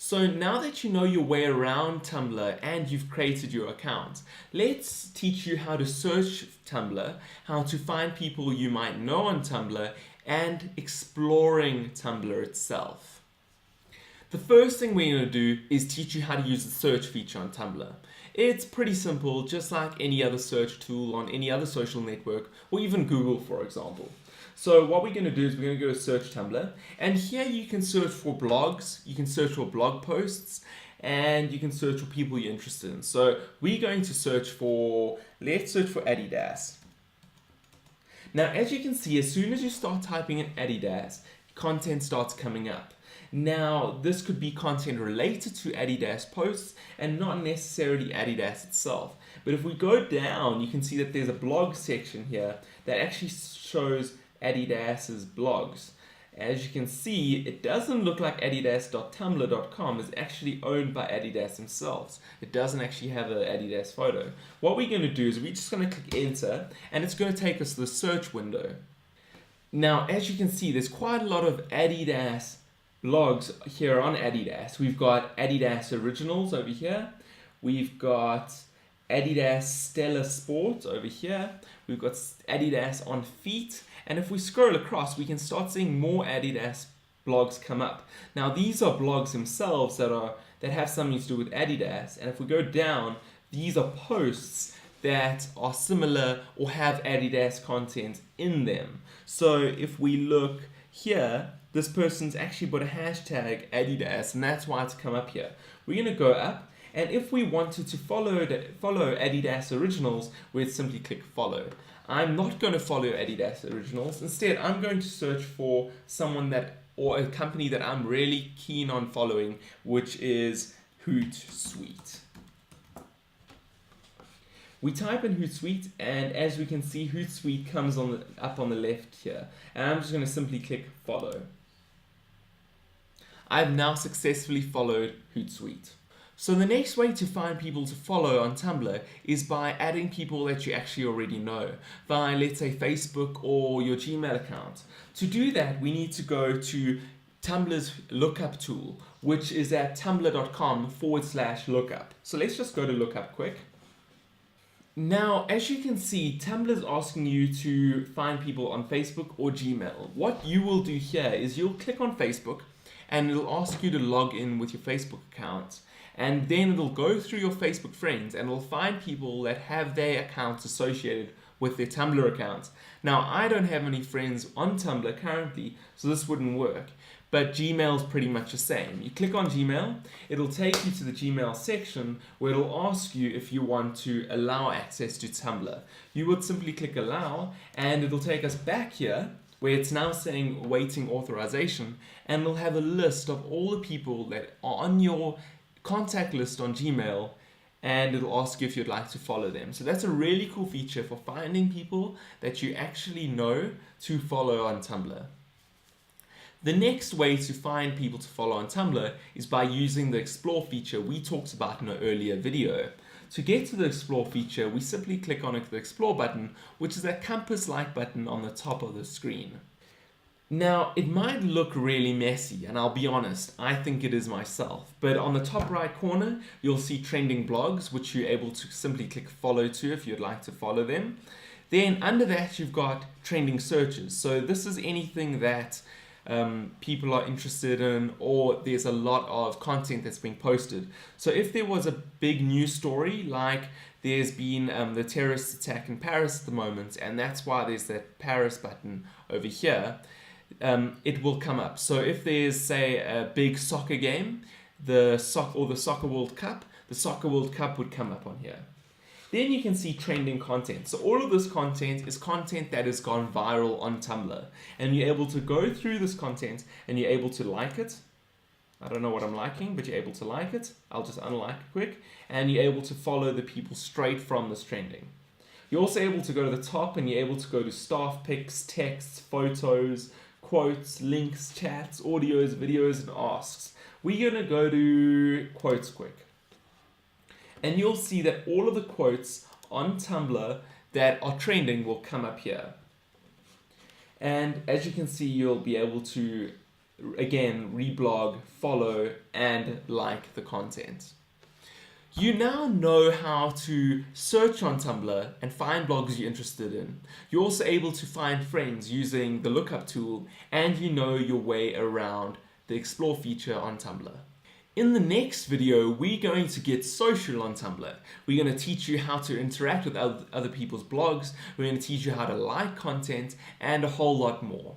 So now that you know your way around Tumblr and you've created your account, let's teach you how to search Tumblr, how to find people you might know on Tumblr, and exploring Tumblr itself. The first thing we're going to do is teach you how to use the search feature on Tumblr. It's pretty simple, just like any other search tool on any other social network, or even Google, for example. So what we're going to do is we're going to go to search Tumblr, and here you can search for blogs, you can search for blog posts, and you can search for people you're interested in. So we're going to search for, let's search for Adidas. Now, as you can see, as soon as you start typing in Adidas, content starts coming up. Now, this could be content related to Adidas posts and not necessarily Adidas itself. But if we go down, you can see that there's a blog section here that actually shows Adidas's blogs. As you can see, it doesn't look like adidas.tumblr.com is actually owned by Adidas themselves. It doesn't actually have an Adidas photo. What we're going to do is we're just going to click enter, and it's going to take us to the search window. Now, as you can see, there's quite a lot of Adidas blogs here on Adidas. We've got Adidas Originals over here. We've got Adidas Stellar Sport over here. We've got Adidas on Feet. And if we scroll across, we can start seeing more Adidas blogs come up. Now, these are blogs themselves that have something to do with Adidas. And if we go down, these are posts that are similar or have Adidas content in them. So if we look here, this person's actually put a hashtag Adidas, and that's why it's come up here. We're going to go up, and if we wanted to follow Adidas Originals, we'd simply click follow. I'm not going to follow Adidas Originals. Instead, I'm going to search for someone or a company that I'm really keen on following, which is Hootsuite. We type in Hootsuite, and as we can see, Hootsuite comes up on the left here. And I'm just going to simply click follow. I've now successfully followed Hootsuite. So the next way to find people to follow on Tumblr is by adding people that you actually already know via, let's say, Facebook or your Gmail account. To do that, we need to go to Tumblr's lookup tool, which is at tumblr.com/lookup. So let's just go to lookup quick. Now, as you can see, Tumblr is asking you to find people on Facebook or Gmail. What you will do here is you'll click on Facebook, and it'll ask you to log in with your Facebook account. And then it'll go through your Facebook friends, and it'll find people that have their accounts associated with their Tumblr account. Now, I don't have any friends on Tumblr currently, so this wouldn't work. But Gmail's pretty much the same. You click on Gmail, it'll take you to the Gmail section where it'll ask you if you want to allow access to Tumblr. You would simply click allow, and it'll take us back here where it's now saying awaiting authorization, and it'll have a list of all the people that are on your contact list on Gmail, and it'll ask you if you'd like to follow them. So that's a really cool feature for finding people that you actually know to follow on Tumblr. The next way to find people to follow on Tumblr is by using the Explore feature we talked about in an earlier video. To get to the Explore feature, we simply click on the Explore button, which is that compass-like button on the top of the screen. Now, it might look really messy, and I'll be honest, I think it is myself. But on the top right corner, you'll see trending blogs, which you're able to simply click follow to if you'd like to follow them. Then under that, you've got trending searches. So this is anything that people are interested in, or there's a lot of content that's being posted. So if there was a big news story, like there's been the terrorist attack in Paris at the moment, and that's why there's that Paris button over here, it will come up. So if there's, say, a big soccer game, the Soccer World Cup would come up on here. Then you can see trending content. So all of this content is content that has gone viral on Tumblr. And you're able to go through this content and you're able to like it. I don't know what I'm liking, but you're able to like it. I'll just unlike it quick. And you're able to follow the people straight from this trending. You're also able to go to the top, and you're able to go to staff pics, texts, photos, quotes, links, chats, audios, videos, and asks. We're going to go to quotes quick. And you'll see that all of the quotes on Tumblr that are trending will come up here. And as you can see, you'll be able to again, reblog, follow, and like the content. You now know how to search on Tumblr and find blogs you're interested in. You're also able to find friends using the lookup tool, and you know your way around the explore feature on Tumblr. In the next video, we're going to get social on Tumblr. We're going to teach you how to interact with other people's blogs. We're going to teach you how to like content and a whole lot more.